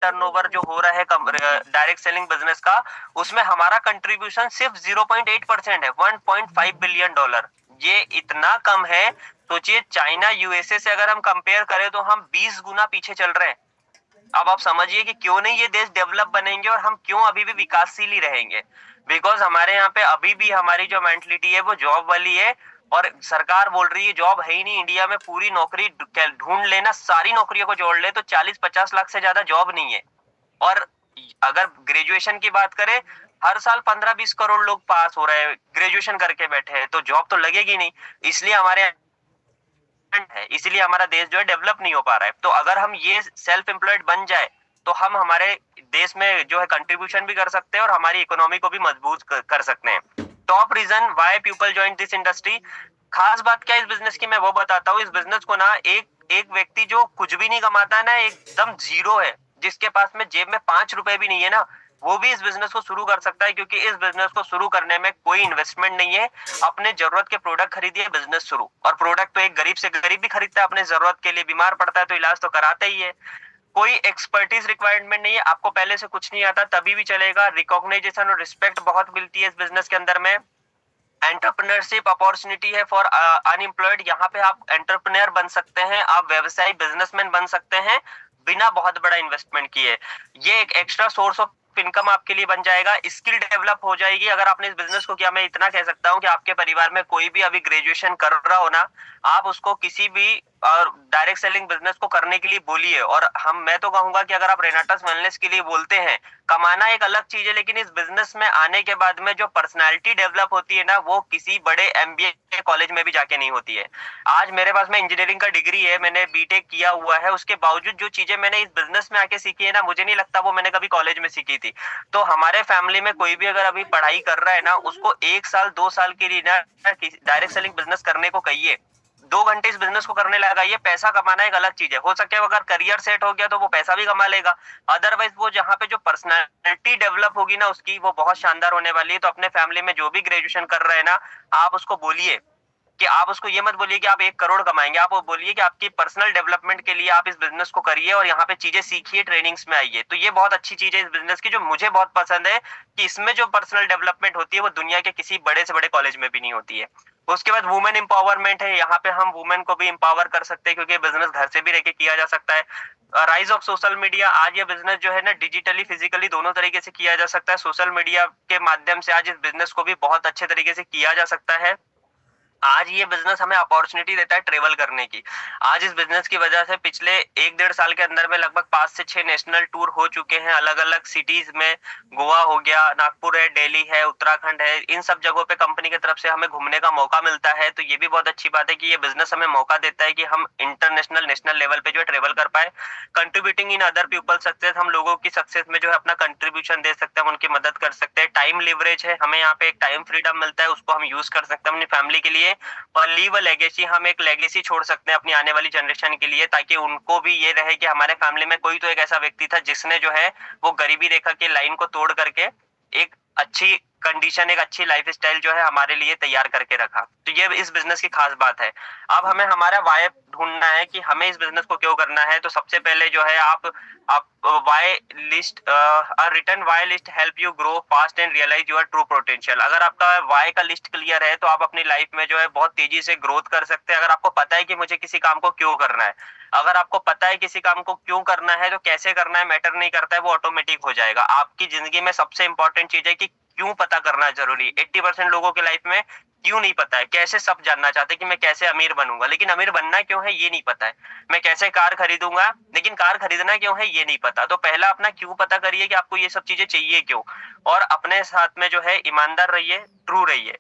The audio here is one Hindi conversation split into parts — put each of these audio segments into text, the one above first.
टर्नओवर जो हो रहा है डायरेक्ट सेलिंग बिजनेस का, उसमें हमारा कंट्रीब्यूशन सिर्फ 0.8% है, $1.5 बिलियन। ये इतना कम है। सोचिए, चाइना यूएसए से अगर हम कंपेयर करें तो हम 20 गुना पीछे चल रहे हैं। अब आप समझिए कि क्यों नहीं ये देश डेवलप बनेंगे और हम क्यों अभी भी विकासशील ही रहेंगे। बिकॉज हमारे यहाँ पे अभी भी हमारी जो मेंटलिटी है वो जॉब वाली है, और सरकार बोल रही है जॉब है ही नहीं इंडिया में, पूरी नौकरी ढूंढ लेना, सारी नौकरियों को जोड़ ले तो 40-50 लाख से ज्यादा जॉब नहीं है। और अगर ग्रेजुएशन की बात करें, हर साल 15-20 करोड़ लोग पास हो रहे हैं, ग्रेजुएशन करके बैठे हैं, तो जॉब तो लगेगी नहीं। इसलिए हमारे है, इसीलिए हमारा देश जो है डेवलप नहीं हो पा रहा है। तो अगर हम ये सेल्फ एम्प्लॉयड बन जाए तो हम हमारे देश में जो है कंट्रीब्यूशन भी कर सकते हैं और हमारी इकोनॉमी को भी मजबूत कर सकते हैं। Top reason why people join this industry, खास बात क्या है इस बिजनेस की मैं वो बताता हूँ। इस बिजनेस को ना एक एक व्यक्ति जो कुछ भी नहीं कमाता है ना, एकदम जीरो है, जिसके पास में जेब में 5 रुपए भी नहीं है ना, वो भी इस बिजनेस को शुरू कर सकता है, क्योंकि इस बिजनेस को शुरू करने में कोई इन्वेस्टमेंट नहीं है। अपने जरूरत के प्रोडक्ट खरीदिए, बिजनेस शुरू। और प्रोडक्ट तो एक गरीब से गरीब भी खरीदता है अपने जरूरत के लिए, बीमार पड़ता है तो इलाज तो कराता ही है। कोई एक्सपर्टीज रिक्वायरमेंट नहीं है, आपको पहले से कुछ नहीं आता तभी भी चलेगा। रिकॉग्नाइजेशन और रिस्पेक्ट बहुत मिलती है इस बिजनेस के अंदर में। एंटरप्रेन्योरशिप अपॉर्चुनिटी है फॉर अनएम्प्लॉयड, यहाँ पे आप एंटरप्रेन्योर बन सकते हैं, आप व्यवसायी बिजनेसमैन बन सकते हैं बिना बहुत बड़ा इन्वेस्टमेंट किए। ये एक एक्स्ट्रा सोर्स ऑफ इनकम आपके लिए बन जाएगा। स्किल डेवलप हो जाएगी अगर आपने इस बिजनेस को किया। मैं इतना कह सकता हूँ कि आपके परिवार में कोई भी अभी ग्रेजुएशन कर रहा हो ना, आप उसको किसी भी और डायरेक्ट सेलिंग बिजनेस को करने के लिए बोलिए। और मैं तो कहूंगा कि अगर आप रेनाटस वेलनेस के लिए बोलते हैं, कमाना एक अलग चीज है, लेकिन इस बिजनेस में आने के बाद में जो पर्सनालिटी डेवलप होती है ना, वो किसी बड़े एमबीए कॉलेज में भी जाके नहीं होती है। आज मेरे पास में इंजीनियरिंग का डिग्री है, मैंने बीटेक किया हुआ है, उसके बावजूद जो चीजें मैंने इस बिजनेस में आके सीखी है ना, मुझे नहीं लगता वो मैंने कभी कॉलेज में सीखी थी। तो हमारे फैमिली में कोई भी अगर अभी पढ़ाई कर रहा है ना, उसको 1 साल 2 साल के लिए ना डायरेक्ट सेलिंग बिजनेस करने को कहिए। 2 घंटे इस बिजनेस को करने लगाइए। पैसा कमाना एक अलग चीज है, हो सके अगर करियर सेट हो गया तो वो पैसा भी कमा लेगा। अदरवाइज वो जहाँ पे जो पर्सनालिटी डेवलप होगी ना उसकी, वो बहुत शानदार होने वाली है। तो अपने फैमिली में जो भी ग्रेजुएशन कर रहे हैं ना, आप उसको बोलिए कि आप उसको ये मत बोलिए कि आप 1 करोड़ कमाएंगे, आप वो बोलिए कि आपकी पर्सनल डेवलपमेंट के लिए आप इस बिजनेस को करिए और यहाँ पे चीजें सीखिए, ट्रेनिंग्स में आइए। तो ये बहुत अच्छी चीज है इस बिजनेस की, जो मुझे बहुत पसंद है कि इसमें जो पर्सनल डेवलपमेंट होती है वो दुनिया के किसी बड़े से बड़े कॉलेज में भी नहीं होती है। उसके बाद वुमेन एम्पावरमेंट है, यहाँ पे हम वुमेन को भी एम्पावर कर सकते हैं, क्योंकि बिजनेस घर से भी रह के किया जा सकता है। राइज ऑफ सोशल मीडिया, आज ये बिजनेस जो है ना डिजिटली फिजिकली दोनों तरीके से किया जा सकता है। सोशल मीडिया के माध्यम से आज इस बिजनेस को भी बहुत अच्छे तरीके से किया जा सकता है। आज ये बिजनेस हमें अपॉर्चुनिटी देता है ट्रेवल करने की। आज इस बिजनेस की वजह से पिछले 1-1.5 साल के अंदर में लगभग 5 से 6 नेशनल टूर हो चुके हैं अलग अलग सिटीज में। गोवा हो गया, नागपुर है, दिल्ली है, उत्तराखंड है, इन सब जगहों पे कंपनी की तरफ से हमें घूमने का मौका मिलता है। तो ये भी बहुत अच्छी बात है कि ये बिजनेस हमें मौका देता है कि हम इंटरनेशनल नेशनल लेवल पे जो है ट्रेवल कर पाए। Contributing in other people success, हम लोगों की सक्सेस में जो है अपना कंट्रीब्यूशन दे सकते हैं, हम उनकी मदद कर सकते हैं। टाइम लिवरेज है, हमें यहाँ पे एक टाइम फ्रीडम मिलता है, उसको हम यूज कर सकते हैं अपनी फैमिली के लिए। और लीव अ लेगेसी, हम एक लेगेसी छोड़ सकते हैं अपनी आने वाली जनरेशन के लिए, ताकि उनको भी ये रहे कि हमारे फैमिली में कोई तो एक ऐसा व्यक्ति था जिसने जो है वो गरीबी रेखा की लाइन को तोड़ करके एक अच्छी कंडीशन, एक अच्छी लाइफ स्टाइल जो है हमारे लिए तैयार करके रखा। तो ये इस बिजनेस की खास बात है। अब हमें हमारा वाई ढूंढना है कि हमें इस बिजनेस को क्यों करना है। तो सबसे पहले जो है आप why list, return why list help you grow fast and realize your true potential. अगर आपका वाई का लिस्ट क्लियर है तो आप अपनी लाइफ में जो है बहुत तेजी से ग्रोथ कर सकते हैं। अगर आपको पता है कि मुझे किसी काम को क्यों करना है, अगर आपको पता है किसी काम को क्यों करना है, तो कैसे करना है मैटर नहीं करता है, वो ऑटोमेटिक हो जाएगा। आपकी जिंदगी में सबसे इंपॉर्टेंट चीज है कि क्यों पता करना जरूरी है। 80% लोगों के लाइफ में क्यों नहीं पता है। कैसे सब जानना चाहते हैं कि मैं कैसे अमीर बनूंगा, लेकिन अमीर बनना क्यों है ये नहीं पता है। मैं कैसे कार खरीदूंगा, लेकिन कार खरीदना क्यों है ये नहीं पता। तो पहला अपना क्यों पता करिए कि आपको ये सब चीजें चाहिए क्यों, और अपने साथ में जो है ईमानदार रहिए, ट्रू रहिए।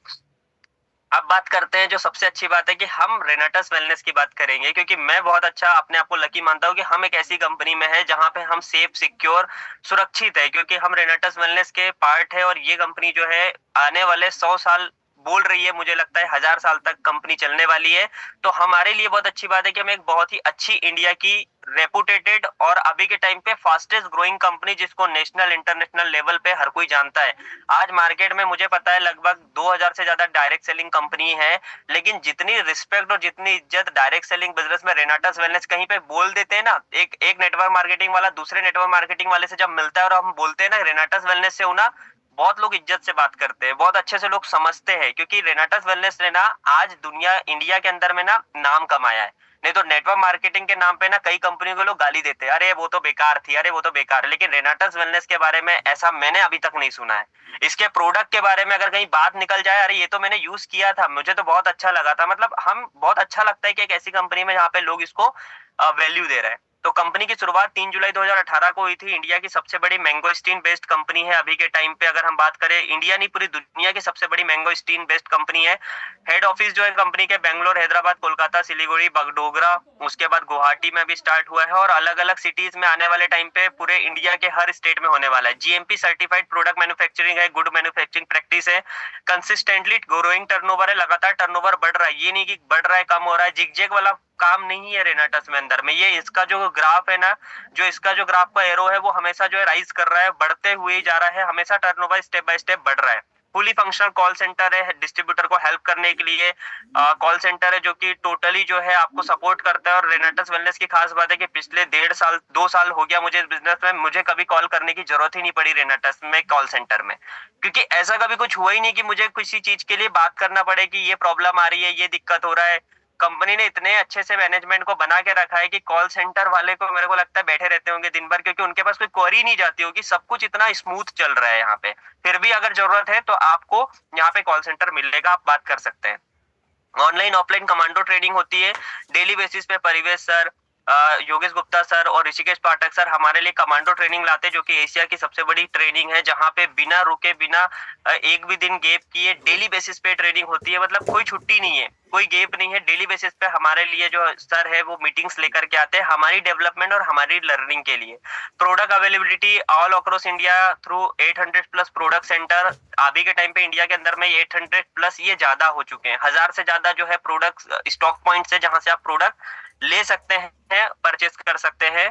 अब बात करते हैं जो सबसे अच्छी बात है कि हम रेनाटस वेलनेस की बात करेंगे, क्योंकि मैं बहुत अच्छा अपने आप को लकी मानता हूँ कि हम एक ऐसी कंपनी में है जहां पे हम सेफ, सिक्योर, सुरक्षित है, क्योंकि हम रेनाटस वेलनेस के पार्ट है। और ये कंपनी जो है आने वाले 100 साल बोल रही है, मुझे लगता है 1000 साल तक कंपनी चलने वाली है। तो हमारे लिए बहुत अच्छी बात है कि हम एक बहुत ही अच्छी इंडिया की रेपुटेटेड और अभी के टाइम पे फास्टेस्ट ग्रोइंग कंपनी, जिसको नेशनल इंटरनेशनल लेवल पे हर कोई जानता है। आज मार्केट में मुझे पता है लगभग 2000 से ज्यादा डायरेक्ट सेलिंग कंपनी है, लेकिन जितनी रिस्पेक्ट और जितनी इज्जत डायरेक्ट सेलिंग बिजनेस में रेनाटस वेलनेस कहीं पे बोल देते हैं ना, एक एक नेटवर्क मार्केटिंग वाला दूसरे नेटवर्क मार्केटिंग वाले से जब मिलता है और हम बोलते हैं ना रेनाटस वेलनेस से हूं ना, बहुत लोग इज्जत से बात करते हैं, बहुत अच्छे से लोग समझते हैं, क्योंकि रेनाटस वेलनेस ने ना आज दुनिया इंडिया के अंदर में ना नाम कमाया है। नहीं तो नेटवर्क मार्केटिंग के नाम पे ना कई कंपनियों के लोग गाली देते हैं, अरे वो तो बेकार थी, अरे वो तो बेकार है, लेकिन रेनाटस वेलनेस के बारे में ऐसा मैंने अभी तक नहीं सुना है। इसके प्रोडक्ट के बारे में अगर कहीं बात निकल जाए, अरे ये तो मैंने यूज किया था, मुझे तो बहुत अच्छा लगा था, मतलब हम बहुत अच्छा लगता है कि एक ऐसी कंपनी में जहाँ पे लोग इसको वैल्यू दे रहे हैं। तो कंपनी की शुरुआत 3 जुलाई 2018 को हुई थी। इंडिया की सबसे बड़ी मैंगोस्टीन बेस्ड कंपनी है अभी के टाइम पे। अगर हम बात करें, इंडिया नहीं पूरी दुनिया की सबसे बड़ी मैंगोस्टीन बेस्ड कंपनी है। हेड ऑफिस जो है कंपनी के बेंगलोर, हैदराबाद, कोलकाता, सिलीगुड़ी, बगडोगरा, उसके बाद गुवाहाटी में भी स्टार्ट हुआ है, और अलग अलग सिटीज में आने वाले टाइम पे पूरे इंडिया के हर स्टेट में होने वाला है। जीएमपी सर्टिफाइड प्रोडक्ट मैन्युफैक्चरिंग है, गुड मैन्युफैक्चरिंग प्रैक्टिस है, कंसिस्टेंटली ग्रोइंग टर्नओवर है, लगातार टर्नओवर बढ़ रहा है, ये नहीं कि बढ़ रहा है कम हो रहा है, जिगजैग वाला काम नहीं है रेनाटस में अंदर में। ये इसका जो ग्राफ है ना, जो इसका जो ग्राफ का एरो है, वो हमेशा जो है राइज कर रहा है, बढ़ते हुए ही जा रहा है, हमेशा टर्नओवर स्टेप बाय स्टेप बढ़ रहा है। फुली फंक्शनल कॉल सेंटर है डिस्ट्रीब्यूटर को हेल्प करने के लिए। कॉल सेंटर है जो कि टोटली जो है आपको सपोर्ट करता है। और रेनाटस वेलनेस की खास बात है कि पिछले 1.5 साल 2 साल हो गया मुझे इस बिजनेस में, मुझे कभी कॉल करने की जरूरत ही नहीं पड़ी रेनाटस में कॉल सेंटर में, क्योंकि ऐसा कभी कुछ हुआ ही नहीं कि मुझे किसी चीज के लिए बात करना पड़े कि ये प्रॉब्लम आ रही है, ये दिक्कत हो रहा है। कंपनी ने इतने अच्छे से मैनेजमेंट को बना के रखा है कि कॉल सेंटर वाले को मेरे को लगता है बैठे रहते होंगे दिन भर, क्योंकि उनके पास कोई क्वेरी नहीं जाती होगी, सब कुछ इतना स्मूथ चल रहा है यहाँ पे। फिर भी अगर जरूरत है तो आपको यहाँ पे कॉल सेंटर मिलेगा, आप बात कर सकते हैं। ऑनलाइन ऑफलाइन कमांडो ट्रेनिंग होती है डेली बेसिस पे। परिवेश सर, योगेश गुप्ता सर और ऋषिकेश पाठक सर हमारे लिए कमांडो ट्रेनिंग लाते हैं, जो कि एशिया की सबसे बड़ी ट्रेनिंग है, जहाँ पे बिना रुके, बिना एक भी दिन गैप किए डेली बेसिस पे ट्रेनिंग होती है। मतलब कोई छुट्टी नहीं है, कोई गैप नहीं है, डेली बेसिस पे हमारे लिए जो सर है वो मीटिंग्स लेकर के आते हैं हमारी डेवलपमेंट और हमारी लर्निंग के लिए। Product availability all across India through 800 plus product centre. अभी के टाइम पे इंडिया के अंदर में 800 प्लस ये ज्यादा हो चुके हैं, 1000 से ज्यादा जो है प्रोडक्ट स्टॉक पॉइंट्स है जहां से आप प्रोडक्ट ले सकते हैं, परचेस कर सकते हैं।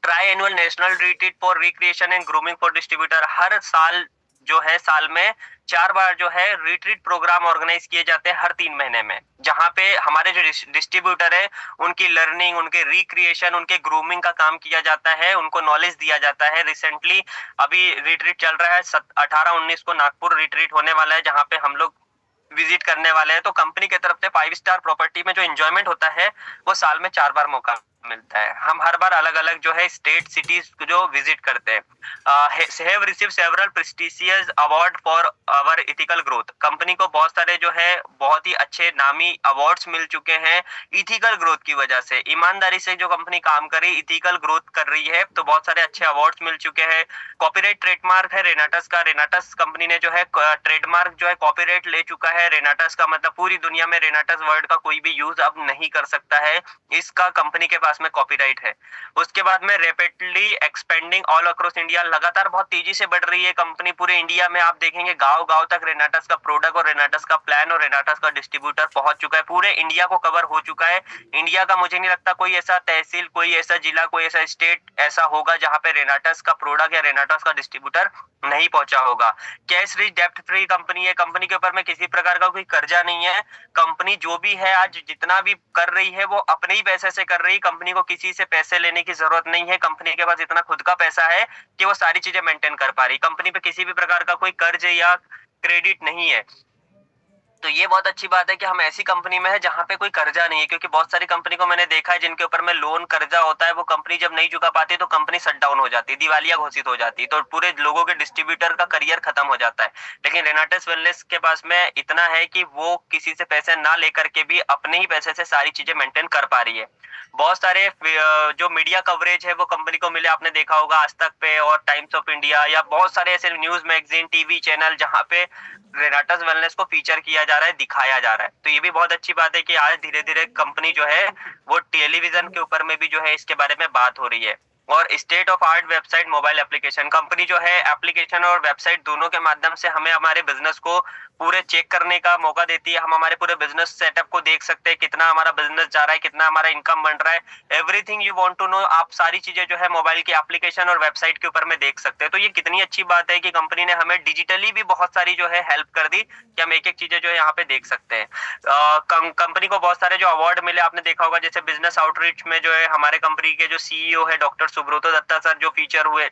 Triannual national retreat for recreation and grooming for distributor. हर साल जो है, साल में 4 बार जो है रिट्रीट प्रोग्राम ऑर्गेनाइज किए जाते हैं हर 3 महीने में, जहां पे हमारे जो डिस्ट्रीब्यूटर है उनकी लर्निंग, उनके रिक्रिएशन, उनके ग्रूमिंग का काम किया जाता है, उनको नॉलेज दिया जाता है। रिसेंटली अभी रिट्रीट चल रहा है, 18-19 को नागपुर रिट्रीट होने वाला है, जहां पे हम लोग विजिट करने वाले हैं। तो कंपनी की तरफ से 5 स्टार प्रॉपर्टी में जो एंजॉयमेंट होता है वो साल में 4 बार मौका मिलता है। हम हर बार अलग अलग जो है स्टेट सिटीज जो विजिट करते हैं। Have receive several prestigious award for our ethical growth. Company को बहुत सारे जो है बहुत ही अच्छे नामी अवार्ड्स मिल चुके हैं इथिकल ग्रोथ की वजह से। ईमानदारी से जो कंपनी काम कर रही, इथिकल ग्रोथ कर रही है, तो बहुत सारे अच्छे अवार्ड्स मिल चुके हैं। कॉपीराइट ट्रेडमार्क है रेनाटस का। रेनाटस कंपनी ने जो है ट्रेडमार्क जो है कॉपीराइट ले चुका है। रेनाटस का मतलब पूरी दुनिया में रेनाटस वर्ड का कोई भी यूज अब नहीं कर सकता है, इसका कंपनी के पास में कॉपीराइट है। उसके बाद में rapidly expanding all across India. लगातार बहुत तेजी से बढ़ रही है कंपनी पूरे इंडिया में। आप देखेंगे गांव गांव तक रेनाटस का प्रोडक्ट और रेनाटस का प्लान और रेनाटस का डिस्ट्रीब्यूटर पहुंच चुका है, पूरे इंडिया को कवर हो चुका है। इंडिया का मुझे नहीं लगता कोई ऐसा तहसील, कोई ऐसा जिला, कोई ऐसा स्टेट ऐसा होगा जहां पे रेनाटस का प्रोडक्ट या रेनाटस का डिस्ट्रीब्यूटर नहीं पहुंचा होगा। कैश रिच डेप्ट फ्री कंपनी है। कंपनी के ऊपर में किसी प्रकार का कोई कर्जा नहीं है। कंपनी जो भी है आज जितना भी कर रही है वो अपने ही पैसे से कर रही है। कंपनी को किसी से पैसे लेने की जरूरत नहीं है। कंपनी के पास इतना खुद का पैसा है कि वो सारी चीजें मेंटेन कर पा रही। कंपनी पे किसी भी प्रकार का कोई कर्ज या क्रेडिट नहीं है। तो ये बहुत अच्छी बात है कि हम ऐसी कंपनी में है जहां पे कोई कर्जा नहीं है, क्योंकि बहुत सारी कंपनी को मैंने देखा है जिनके ऊपर में लोन कर्जा होता है, वो कंपनी जब नहीं चुका पाती तो कंपनी शट डाउन हो जाती है, दिवालिया घोषित हो जाती है, तो पूरे लोगों के डिस्ट्रीब्यूटर का करियर खत्म हो जाता है। लेकिन रेनाटस वेलनेस के पास में इतना है कि वो किसी से पैसे ना लेकर के भी अपने ही पैसे से सारी चीजें मेंटेन कर पा रही है। बहुत सारे जो मीडिया कवरेज है वो कंपनी को मिले, आपने देखा होगा आज तक पे और टाइम्स ऑफ इंडिया या बहुत सारे ऐसे न्यूज मैगजीन, टीवी चैनल जहां पे रेनाटस वेलनेस को फीचर किया जा रहा है, दिखाया जा रहा है। तो ये भी बहुत अच्छी बात है कि आज धीरे धीरे कंपनी जो है वो टेलीविजन के ऊपर में भी जो है इसके बारे में बात हो रही है। और state of art website mobile application. Company जो है एप्लीकेशन और वेबसाइट दोनों के माध्यम से हमें हमारे बिजनेस को पूरे चेक करने का मौका देती है। हम हमारे पूरे बिजनेस सेटअप को देख सकते हैं, कितना हमारा बिजनेस जा रहा है, कितना हमारा इनकम बन रहा है, everything you want to know, आप सारी चीजें जो है मोबाइल की एप्लीकेशन और वेबसाइट के ऊपर में देख सकते हैं। तो ये कितनी अच्छी बात है कि कंपनी ने हमें डिजिटली भी बहुत सारी जो है हेल्प कर दी कि हम एक एक चीजें जो है यहाँ पे देख सकते हैं। कंपनी को बहुत सारे जो अवार्ड मिले आपने देखा होगा, जैसे बिजनेस आउटरीच में जो है हमारे कंपनी के जो सीईओ है डॉक्टर सुब्रतो दत्ता सर जो फीचर हुए,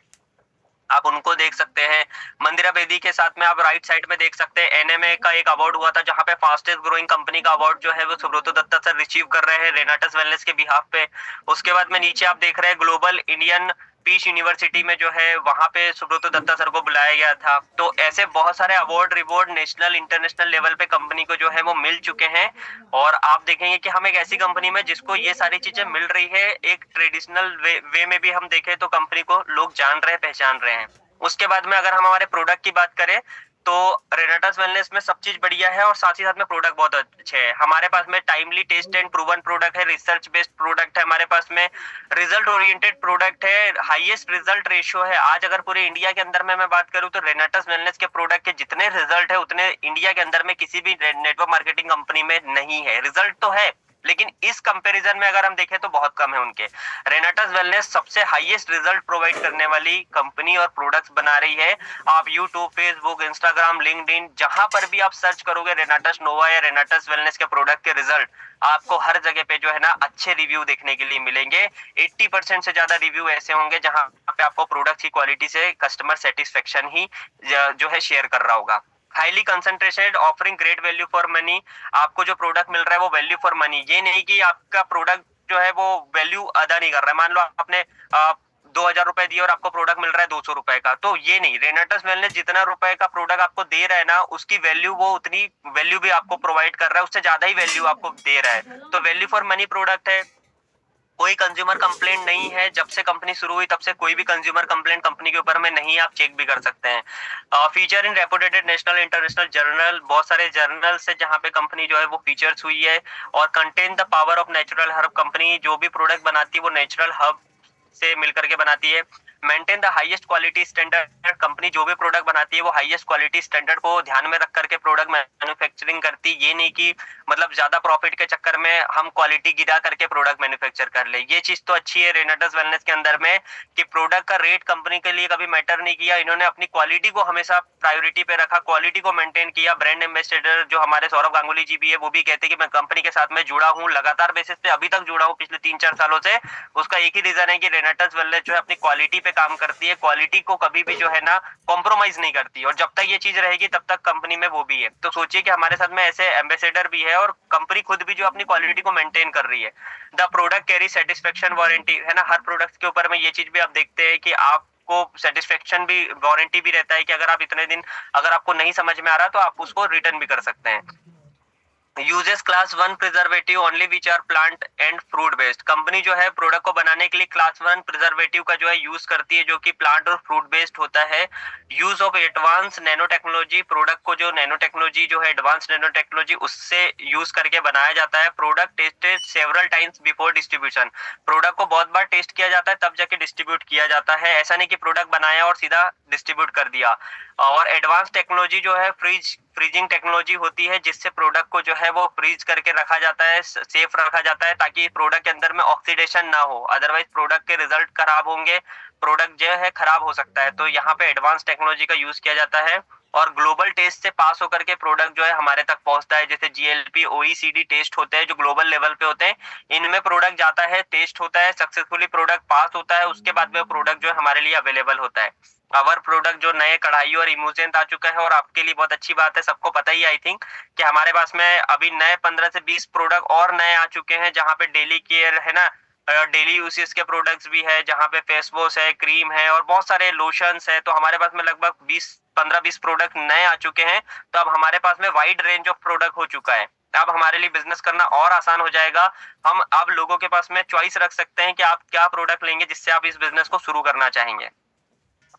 आप उनको देख सकते हैं। मंदिरा बेदी के साथ में आप राइट साइड में देख सकते हैं एनएमए का एक अवार्ड हुआ था, जहां पे फास्टेस्ट ग्रोइंग कंपनी का अवार्ड जो है वो सुब्रतो दत्ता सर रिसीव कर रहे हैं रेनाटस वेलनेस के बिहाफ पे। उसके बाद में नीचे आप देख रहे हैं ग्लोबल इंडियन पीस यूनिवर्सिटी में जो है वहां पे सुब्रतो दत्ता सर को बुलाया गया था। तो ऐसे बहुत सारे award reward national international level पे कंपनी को जो है वो मिल चुके हैं। और आप देखेंगे कि हम एक ऐसी कंपनी में जिसको ये सारी चीजें मिल रही है, एक ट्रेडिशनल वे में भी हम देखें तो कंपनी को लोग जान रहे हैं, पहचान रहे हैं। उसके बाद में अगर हम हमारे प्रोडक्ट की बात करें तो रेनाटस वेलनेस में सब चीज बढ़िया है और साथ ही साथ में प्रोडक्ट बहुत अच्छे हैं। हमारे पास में timely test and proven product है, रिसर्च बेस्ड प्रोडक्ट है, हमारे पास में रिजल्ट ओरिएंटेड प्रोडक्ट है, हाईएस्ट रिजल्ट रेशियो है। आज अगर पूरे इंडिया के अंदर में मैं बात करूं तो रेनाटस वेलनेस के प्रोडक्ट के जितने रिजल्ट है उतने इंडिया के अंदर में किसी भी नेटवर्क मार्केटिंग कंपनी में नहीं है। रिजल्ट तो है लेकिन इस कंपैरिजन में अगर हम देखें तो बहुत कम है उनके। रेनाटस वेलनेस सबसे हाईएस्ट रिजल्ट प्रोवाइड करने वाली कंपनी और प्रोडक्ट्स बना रही है। आप यूट्यूब, फेसबुक, इंस्टाग्राम, लिंक्डइन जहां पर भी आप सर्च करोगे रेनाटस नोवा या रेनाटस वेलनेस के प्रोडक्ट के रिजल्ट, आपको हर जगह पे जो है ना अच्छे रिव्यू देखने के लिए मिलेंगे। 80% से ज्यादा रिव्यू ऐसे होंगे जहां पे आपको प्रोडक्ट की क्वालिटी से कस्टमर सेटिस्फेक्शन ही जो है शेयर कर रहा होगा। Highly concentrated offering great value for money, आपको जो प्रोडक्ट मिल रहा है वो वैल्यू फॉर मनी, ये नहीं कि आपका प्रोडक्ट जो है वो वैल्यू अदा नहीं कर रहा है। मान लो आपने 2,000 रुपए दिए और आपको प्रोडक्ट मिल रहा है 200 रुपए का, तो ये नहीं, रेनाटस वेलनेस जितना रुपए का प्रोडक्ट आपको दे रहा है ना उसकी वैल्यू वो उतनी वैल्यू भी आपको प्रोवाइड कर रहा है, उससे ज्यादा ही वैल्यू आपको दे रहा है। तो वैल्यू फॉर मनी प्रोडक्ट है। कोई कंज्यूमर कंप्लेंट नहीं है, जब से कंपनी शुरू हुई तब से कोई भी कंज्यूमर कंप्लेंट कंपनी के ऊपर में नहीं, आप चेक भी कर सकते हैं। Feature in reputed national international journal, बहुत सारे जर्नल से जहां पे कंपनी जो है वो फीचर्स हुई है। और contain the power of natural herb, company जो भी प्रोडक्ट बनाती है वो नेचुरल हर्ब से मिलकर के बनाती है। Maintain the highest quality standard, company जो भी प्रोडक्ट बनाती है वो हाईएस्ट क्वालिटी स्टैंडर्ड को ध्यान में रख करके प्रोडक्ट मैन्युफैक्चरिंग करती है। ये नहीं कि मतलब ज्यादा प्रॉफिट के चक्कर में हम क्वालिटी गिरा करके प्रोडक्ट मैन्युफैक्चर कर ले। ये चीज तो अच्छी है रेनाटस वेलनेस के अंदर में कि प्रोडक्ट का रेट कंपनी के लिए कभी मैटर नहीं किया, इन्होंने अपनी क्वालिटी को हमेशा प्रायोरिटी पे रखा, क्वालिटी को मेंटेन किया। ब्रांड एम्बेसडर जो हमारे सौरभ गांगुली जी भी है वो भी कहते हैं कि मैं कंपनी के साथ में जुड़ा हूँ, लगातार बेसिस पे अभी तक जुड़ा हूँ पिछले 3-4 सालों से। उसका एक ही रीजन है कि रेनाटस वेलनेस जो है अपनी क्वालिटी पे काम करती है, क्वालिटी को कभी भी जो है ना कॉम्प्रोमाइज नहीं करती, और जब तक ये चीज रहेगी तब तक कंपनी में वो भी है। तो सोचिए कि हमारे साथ में ऐसे एम्बेसडर भी है और कंपनी खुद भी जो अपनी क्वालिटी को मेंटेन कर रही है। The product carry satisfaction warranty, है ना, हर प्रोडक्ट के ऊपर में ये चीज भी आप देखते हैं कि आपको सेटिस्फेक्शन भी, वारंटी भी रहता है कि अगर आप इतने दिन अगर आपको नहीं समझ में आ रहा तो आप उसको रिटर्न भी कर सकते हैं। Uses class 1 preservative only which are plant and fruit based, company जो है प्रोडक्ट को बनाने के लिए क्लास 1 प्रिजर्वेटिव का जो है यूज करती है जो कि प्लांट और फ्रूट बेस्ड होता है। Use of advance nano technology, product को जो नैनो टेक्नोलॉजी जो है एडवांस नैनो टेक्नोलॉजी उससे यूज करके बनाया जाता है। Product tested several times before distribution, product को बहुत बार टेस्ट किया जाता है तब जाके डिस्ट्रीब्यूट किया जाता है, ऐसा नहीं कि प्रोडक्ट बनाया और सीधा डिस्ट्रीब्यूट कर दिया। और एडवांस टेक्नोलॉजी जो है फ्रीजिंग टेक्नोलॉजी होती है जिससे प्रोडक्ट को जो है वो फ्रीज करके रखा जाता है, सेफ रखा जाता है ताकि प्रोडक्ट के अंदर में ऑक्सीडेशन ना हो, अदरवाइज प्रोडक्ट के रिजल्ट खराब होंगे, प्रोडक्ट जो है खराब हो सकता है। तो यहाँ पे एडवांस टेक्नोलॉजी का यूज किया जाता है। और ग्लोबल टेस्ट से पास होकर के प्रोडक्ट जो है हमारे तक पहुंचता है, जैसे जीएलपी ओईसीडी टेस्ट होते हैं जो ग्लोबल लेवल पे होते हैं, इनमें प्रोडक्ट जाता है, टेस्ट होता है, सक्सेसफुली प्रोडक्ट पास होता है, उसके बाद में प्रोडक्ट जो है हमारे लिए अवेलेबल होता है। अवर प्रोडक्ट जो नए कढ़ाई और इमोजेंट आ चुका है, और आपके लिए बहुत अच्छी बात है, सबको पता ही आई थिंक कि हमारे पास में अभी नए 15 से 20 प्रोडक्ट और नए आ चुके हैं जहां पे डेली केयर है ना, डेली यूसेज के प्रोडक्ट्स भी है, जहां पे फेस वॉश है, क्रीम है और बहुत सारे लोशंस है। तो हमारे पास में लगभग 15-20 प्रोडक्ट नए आ चुके हैं। तो अब हमारे पास में वाइड रेंज ऑफ प्रोडक्ट हो चुका है, अब हमारे लिए बिजनेस करना और आसान हो जाएगा। हम अब लोगों के पास में चॉइस रख सकते हैं कि आप क्या प्रोडक्ट लेंगे जिससे आप इस बिजनेस को शुरू करना चाहेंगे।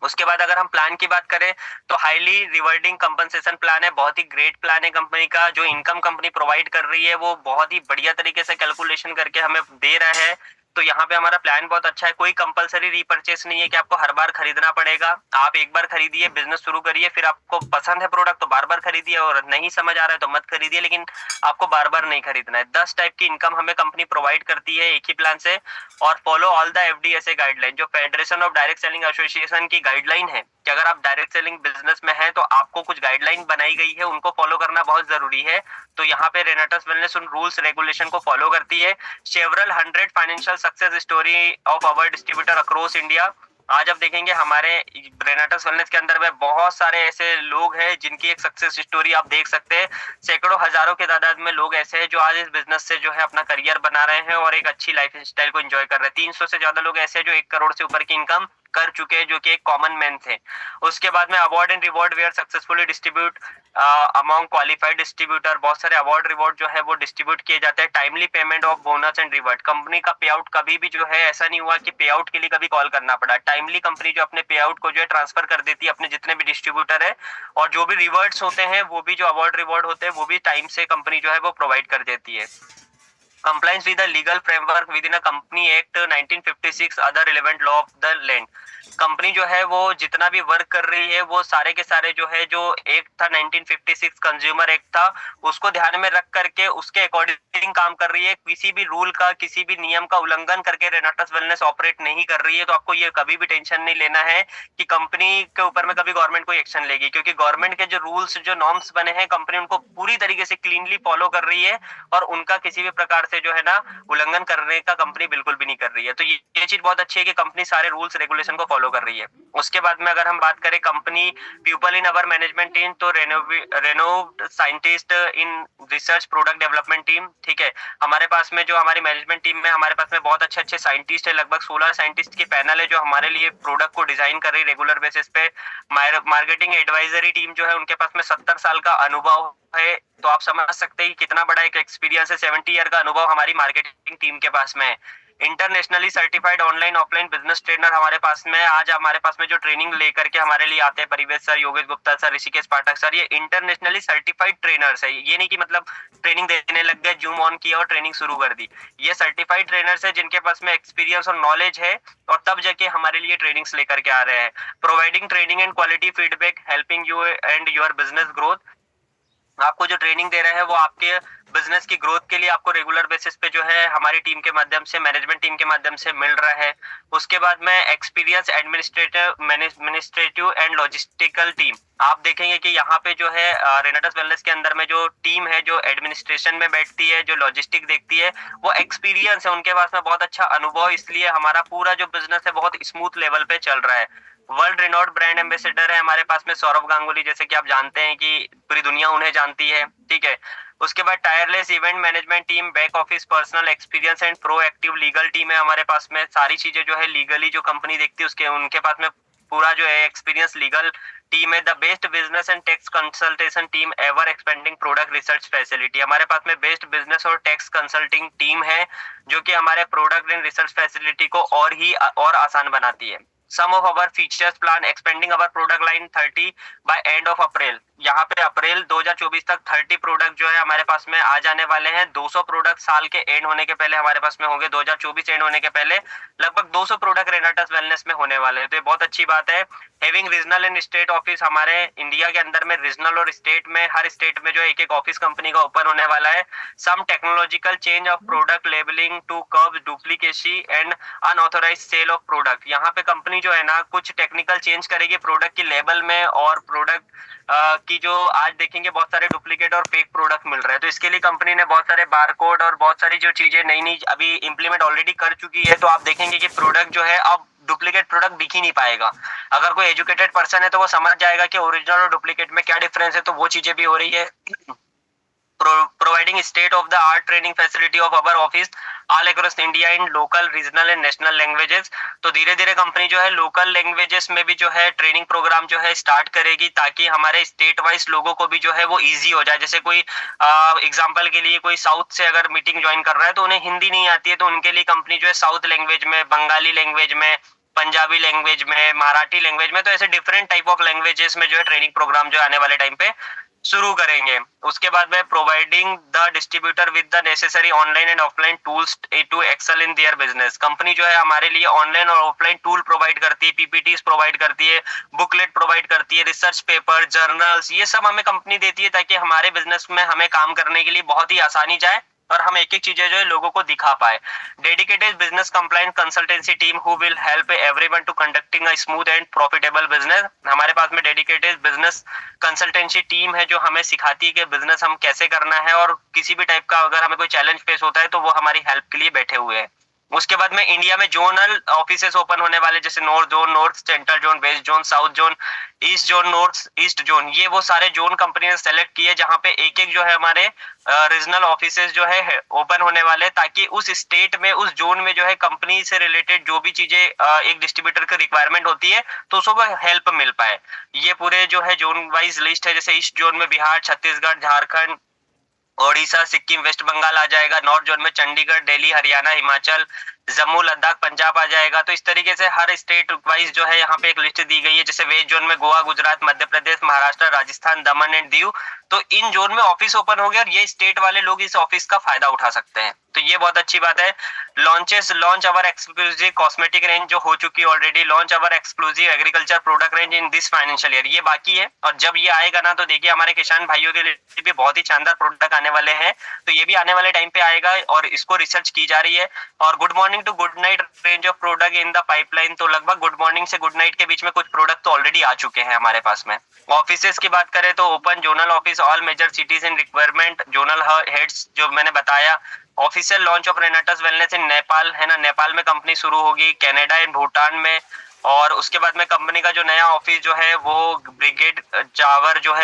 उसके बाद अगर हम प्लान की बात करें तो हाईली रिवर्डिंग कंपनसेशन प्लान है, बहुत ही ग्रेट प्लान है कंपनी का। जो इनकम कंपनी प्रोवाइड कर रही है वो बहुत ही बढ़िया तरीके से कैलकुलेशन करके हमें दे रहा है। तो यहाँ पे हमारा प्लान बहुत अच्छा है, कोई कंपलसरी रीपरचेस नहीं है कि आपको हर बार खरीदना पड़ेगा। आप एक बार खरीदिए, बिजनेस शुरू करिए, फिर आपको पसंद है प्रोडक्ट तो बार बार खरीदिए, और नहीं समझ आ रहा है तो मत खरीदिए, लेकिन आपको बार बार नहीं खरीदना है। 10 टाइप की इनकम हमें कंपनी प्रोवाइड करती है एक ही प्लान से, और फॉलो ऑल द एफडीएसए गाइडलाइन, जो federation of direct selling association की गाइडलाइन है कि अगर आप डायरेक्ट सेलिंग बिजनेस में हैं तो आपको कुछ गाइडलाइन बनाई गई है, उनको फॉलो करना बहुत जरूरी है। तो यहाँ पे रेनेटस वेलनेस उन रूल्स रेगुलेशन को फॉलो करती है। Several 100 financial success story of our distributor across India. आज आप देखेंगे हमारे रेनेटस वेलनेस के अंदर में बहुत सारे ऐसे लोग हैं जिनकी एक सक्सेस स्टोरी आप देख सकते हैं। सैकड़ों हजारों के तादाद में लोग ऐसे हैं जो आज इस बिजनेस से जो है अपना करियर बना रहे हैं और एक अच्छी लाइफ स्टाइल को एंजॉय कर रहे हैं। 300 से ज्यादा लोग ऐसे हैं जो 1 करोड़ से ऊपर की इनकम कर चुके हैं, जो कि एक कॉमन मैन थे। उसके बाद में award and reward were successfully distribute among qualified distributor, बहुत सारे अवार्ड रिवॉर्ड जो है वो डिस्ट्रीब्यूट किए जाते हैं। Timely payment of bonus and reward, company का पे आउट कभी भी जो है ऐसा नहीं हुआ कि पे आउट के लिए कभी कॉल करना पड़ा। टाइमली कंपनी जो अपने पे आउट को जो है ट्रांसफर कर देती है अपने जितने भी डिस्ट्रीब्यूटर है, और जो भी रिवॉर्ड्स होते हैं वो भी, जो अवार्ड रिवॉर्ड होते हैं वो भी टाइम से कंपनी जो है वो प्रोवाइड कर देती है। compliance with the legal framework within a company act 1956 other relevant law of the land। Company जो है वो जितना भी वर्क कर रही है वो सारे के सारे जो है, जो एक्ट था 1956 कंज्यूमर एक्ट था, उसको ध्यान में रख करके उसके अकॉर्डिंग काम कर रही है। किसी भी रूल का, किसी भी नियम का उल्लंघन करके रेनेटस वेलनेस ऑपरेट नहीं कर रही है। तो आपको ये कभी भी टेंशन नहीं लेना है कि कंपनी के ऊपर में कभी गवर्नमेंट कोई एक्शन लेगी, क्योंकि गवर्नमेंट के जो रूल्स, जो नॉर्म्स बने हैं, कंपनी उनको पूरी तरीके से क्लीनली फॉलो कर रही है, और उनका किसी भी प्रकार से जो है ना उल्लंघन करने का कंपनी बिल्कुल भी नहीं कर रही है। तो ये चीज बहुत अच्छी है कि कंपनी सारे रूल्स रेगुलेशन को फॉलो कर रही है। उसके बाद में अगर हम बात करें company people in our management team, तो renowned scientist in research product development team, ठीक है। हमारे पास में जो हमारी मैनेजमेंट टीम में, हमारे पास में बहुत अच्छे अच्छे साइंटिस्ट है, लगभग 16 साइंटिस्ट की पैनल है जो हमारे लिए प्रोडक्ट को डिजाइन कर रही है रेगुलर बेसिस पे। मार्केटिंग एडवाइजरी टीम जो है उनके पास में 70 साल का अनुभव है। तो आप समझ सकते हैं कि कितना बड़ा एक एक्सपीरियंस है। 70 ईयर का अनुभव हमारी मार्केटिंग टीम के पास में है। Internationally certified online offline business trainer हमारे पास में, आज हमारे पास में जो ट्रेनिंग लेकर के हमारे लिए आते हैं, परिवेश सर, योगेश गुप्ता सर, ऋषिकेश पाठक सर, ये इंटरनेशनली सर्टिफाइड ट्रेनर्स है। ये नहीं कि मतलब ट्रेनिंग देने लग गए, जूम ऑन किया और ट्रेनिंग शुरू कर दी। ये सर्टिफाइड ट्रेनर्स है जिनके पास में एक्सपीरियंस और नॉलेज है, और तब जाके हमारे लिए ट्रेनिंग्स लेकर के आ रहे हैं। Providing training and quality feedback, helping you and your business growth. आपको जो ट्रेनिंग दे रहे हैं वो आपके बिजनेस की ग्रोथ के लिए आपको रेगुलर बेसिस पे जो है हमारी टीम के माध्यम से, मैनेजमेंट टीम के माध्यम से मिल रहा है। उसके बाद में experience administrative and logistical team, आप देखेंगे कि यहाँ पे जो है रेनेटस वेलनेस के अंदर में जो टीम है, जो एडमिनिस्ट्रेशन में बैठती है, जो लॉजिस्टिक देखती है, वो एक्सपीरियंस है, उनके पास में बहुत अच्छा अनुभव, इसलिए हमारा पूरा जो बिजनेस है बहुत स्मूथ लेवल पे चल रहा है। वर्ल्ड रिनोड ब्रांड एम्बेसडर है हमारे पास में सौरभ गांगुली, जैसे कि आप जानते हैं कि पूरी दुनिया उन्हें जानती है, ठीक है। उसके बाद tireless event management team, back office personal experience and proactive legal team है हमारे पास में। सारी चीजें जो है लीगली जो कंपनी देखती है उसके, उनके पास में पूरा जो है एक्सपीरियंस लीगल टीम है। The best business and tax consultation team, ever expanding product research facility, हमारे पास में बेस्ट बिजनेस और टैक्स कंसल्टिंग टीम है जो कि हमारे प्रोडक्ट एंड रिसर्च फैसिलिटी को और आसान बनाती है। Some of our features plan expanding our product line 30 by end of April। यहाँ पे अप्रैल 2024 तक 30 प्रोडक्ट जो है हमारे पास में आ जाने वाले हैं। 200 प्रोडक्ट साल के एंड होने के पहले हमारे पास में होंगे। 2024 एंड होने के पहले लगभग 200 प्रोडक्ट रेनेटस वेलनेस में होने वाले हैं, तो ये बहुत अच्छी बात है। Having regional and state office, हमारे इंडिया के अंदर में रीजनल और स्टेट में, हर स्टेट में जो एक एक ऑफिस कंपनी का ओपन होने वाला है। Some technological change of product labelling to curb duplicacy and unauthorise sale of product, यहाँ पे कंपनी जो है ना कुछ टेक्निकल चेंज करेगी प्रोडक्ट की लेबल में, और प्रोडक्ट की जो आज देखेंगे बहुत सारे डुप्लीकेट और फेक प्रोडक्ट मिल रहे हैं, तो इसके लिए कंपनी ने बहुत सारे बारकोड और बहुत सारी जो चीजें नई नई अभी इंप्लीमेंट ऑलरेडी कर चुकी है। तो आप देखेंगे कि प्रोडक्ट जो है अब डुप्लीकेट प्रोडक्ट दिख ही नहीं पाएगा। अगर कोई एजुकेटेड पर्सन है तो वो समझ जाएगा कि ओरिजिनल और डुप्लीकेट में क्या डिफरेंस है, तो वो चीजें भी हो रही है। providing state of the art training facility of our office all across India in local, regional and national languages। तो धीरे धीरे कंपनी जो है लोकल लैंग्वेजेस में भी जो है ट्रेनिंग प्रोग्राम जो है स्टार्ट करेगी, ताकि हमारे स्टेट वाइज लोगों को भी जो है वो इजी हो जाए। जैसे कोई एग्जांपल के लिए कोई साउथ से अगर मीटिंग ज्वाइन कर रहा है तो उन्हें हिंदी नहीं आती है, तो उनके लिए कंपनी जो है साउथ लैंग्वेज में, बंगाली लैंग्वेज में, पंजाबी लैंग्वेज में, मराठी लैंग्वेज में, तो ऐसे डिफरेंट टाइप ऑफ लैंग्वेजेस में जो है ट्रेनिंग प्रोग्राम जो आने वाले टाइम पे शुरू करेंगे। उसके बाद में providing the distributor with the necessary online and offline tools to excel in their business. Company जो है हमारे लिए ऑनलाइन और ऑफलाइन टूल प्रोवाइड करती है, पीपीटीज प्रोवाइड करती है, बुकलेट प्रोवाइड करती है, रिसर्च पेपर, जर्नल्स, ये सब हमें कंपनी देती है ताकि हमारे बिजनेस में हमें काम करने के लिए बहुत ही आसानी जाए और हम एक एक चीजें जो है लोगों को दिखा पाए। Dedicated business compliance consultancy team who will help everyone to conducting a smooth and profitable business. हमारे पास में डेडिकेटेड बिजनेस कंसल्टेंसी टीम है जो हमें सिखाती है कि बिजनेस हम कैसे करना है, और किसी भी टाइप का अगर हमें कोई चैलेंज फेस होता है तो वो हमारी हेल्प के लिए बैठे हुए हैं। उसके बाद में इंडिया में जोनल ऑफिसेस ओपन होने वाले, जैसे north zone, north central zone, west zone, south zone, east zone, north east zone, ये वो सारे जोन कंपनी ने सेलेक्ट किए जहां पे एक एक जो है हमारे रीजनल ऑफिसेस जो है ओपन होने वाले, ताकि उस स्टेट में उस जोन में जो है कंपनी से रिलेटेड जो भी चीजें एक डिस्ट्रीब्यूटर की रिक्वायरमेंट होती है तो उसको हेल्प मिल पाए। ये पूरे जो है जोन वाइज लिस्ट है, जैसे ईस्ट जोन में बिहार, छत्तीसगढ़, झारखंड, ओडिशा, सिक्किम, वेस्ट बंगाल आ जाएगा। नॉर्थ जोन में चंडीगढ़, दिल्ली, हरियाणा, हिमाचल, जम्मू, लद्दाख, पंजाब आ जाएगा। तो इस तरीके से हर स्टेट वाइज जो है यहाँ पे एक लिस्ट दी गई है। जैसे वेस्ट जोन में गोवा, गुजरात, मध्य प्रदेश, महाराष्ट्र, राजस्थान, दमन एंड दीव। तो इन जोन में ऑफिस ओपन हो गया और ये स्टेट वाले लोग इस ऑफिस का फायदा उठा सकते हैं, तो ये बहुत अच्छी बात है। लॉन्च अवर एक्सक्लूसिव कॉस्मेटिक रेंज जो हो चुकी है already. Launch our exclusive agriculture product range in this financial year, ये बाकी है। और जब ये आएगा ना तो देखिए हमारे किसान भाइयों के लिए भी बहुत ही शानदार प्रोडक्ट आने वाले हैं, तो ये भी आने वाले टाइम पे आएगा और इसको रिसर्च की जा रही है। और good morning to good night range of product in the pipeline, तो लगभग गुड मॉर्निंग से गुड नाइट के बीच में कुछ प्रोडक्ट तो ऑलरेडी आ चुके हैं हमारे पास में। ऑफिसेस की बात करें तो open zonal office all major cities in requirement zonal heads जो मैंने बताया। Official launch of Renatus wellness in Nepal है ना, नेपाल में कंपनी शुरू होगी, कनाडा एंड भूटान में। और उसके बाद में कंपनी का जो नया ऑफिस जो है वो ब्रिगेड टावर जो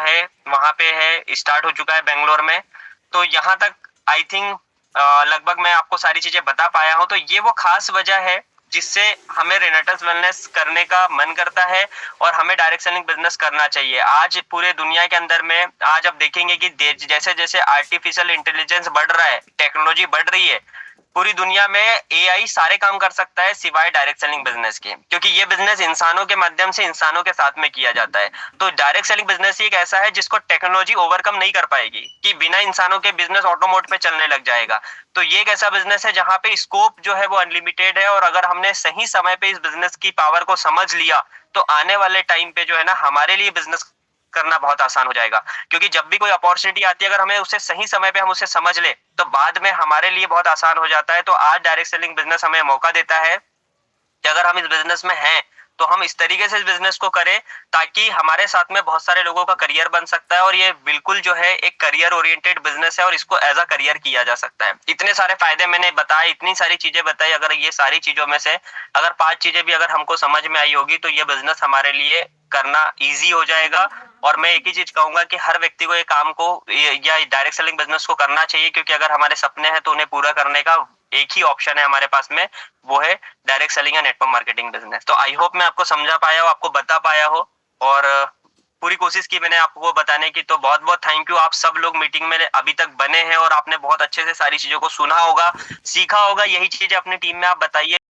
है वहां पे है, स्टार्ट हो चुका है बेंगलोर में। तो यहाँ तक आई थिंक लगभग मैं आपको सारी चीजें बता पाया हूँ। तो ये वो खास वजह है जिससे हमें रेनेटस वेलनेस करने का मन करता है और हमें डायरेक्ट सेलिंग बिजनेस करना चाहिए। आज पूरे दुनिया के अंदर में आज आप देखेंगे कि जैसे जैसे आर्टिफिशियल इंटेलिजेंस बढ़ रहा है, टेक्नोलॉजी बढ़ रही है, पूरी दुनिया में एआई सारे काम कर सकता है सिवाय डायरेक्ट सेलिंग बिजनेस के, क्योंकि ये बिजनेस इंसानों के माध्यम से इंसानों के साथ में किया जाता है। तो डायरेक्ट सेलिंग बिजनेस ही एक ऐसा है जिसको टेक्नोलॉजी ओवरकम नहीं कर पाएगी कि बिना इंसानों के बिजनेस ऑटोमोड पे चलने लग जाएगा। तो ये एक ऐसा बिजनेस है जहां पे स्कोप जो है वो अनलिमिटेड है, और अगर हमने सही समय पे इस बिजनेस की पावर को समझ लिया तो आने वाले टाइम पे जो है ना हमारे लिए बिजनेस करना बहुत आसान हो जाएगा। क्योंकि जब भी कोई अपॉर्चुनिटी आती है अगर हमें उसे सही समय पे हम उसे समझ ले तो बाद में हमारे लिए बहुत आसान हो जाता है। तो आज डायरेक्ट सेलिंग बिजनेस हमें मौका देता है कि अगर हम इस बिजनेस में हैं तो हम इस तरीके से इस बिजनेस को करें ताकि हमारे साथ में बहुत सारे लोगों का करियर बन सकता है। और ये बिल्कुल जो है एक करियर ओरिएंटेड बिजनेस है और इसको एज अ करियर किया जा सकता है। इतने सारे फायदे मैंने बताए, इतनी सारी चीजें बताई, अगर ये सारी चीजों में से अगर 5 चीजें भी अगर हमको समझ में आई होगी तो ये बिजनेस हमारे लिए करना इजी हो जाएगा। और मैं एक ही चीज कहूंगा कि हर व्यक्ति को ये काम को या डायरेक्ट सेलिंग बिजनेस को करना चाहिए, क्योंकि अगर हमारे सपने हैं तो उन्हें पूरा करने का एक ही ऑप्शन है हमारे पास में, वो है डायरेक्ट सेलिंग या नेटवर्क मार्केटिंग बिजनेस। तो आई होप मैं आपको समझा पाया हो, आपको बता पाया हो, और पूरी कोशिश की मैंने आपको बताने की। तो बहुत बहुत थैंक यू, आप सब लोग मीटिंग में अभी तक बने हैं और आपने बहुत अच्छे से सारी चीजों को सुना होगा, सीखा होगा। यही चीजें अपनी टीम में आप बताइए।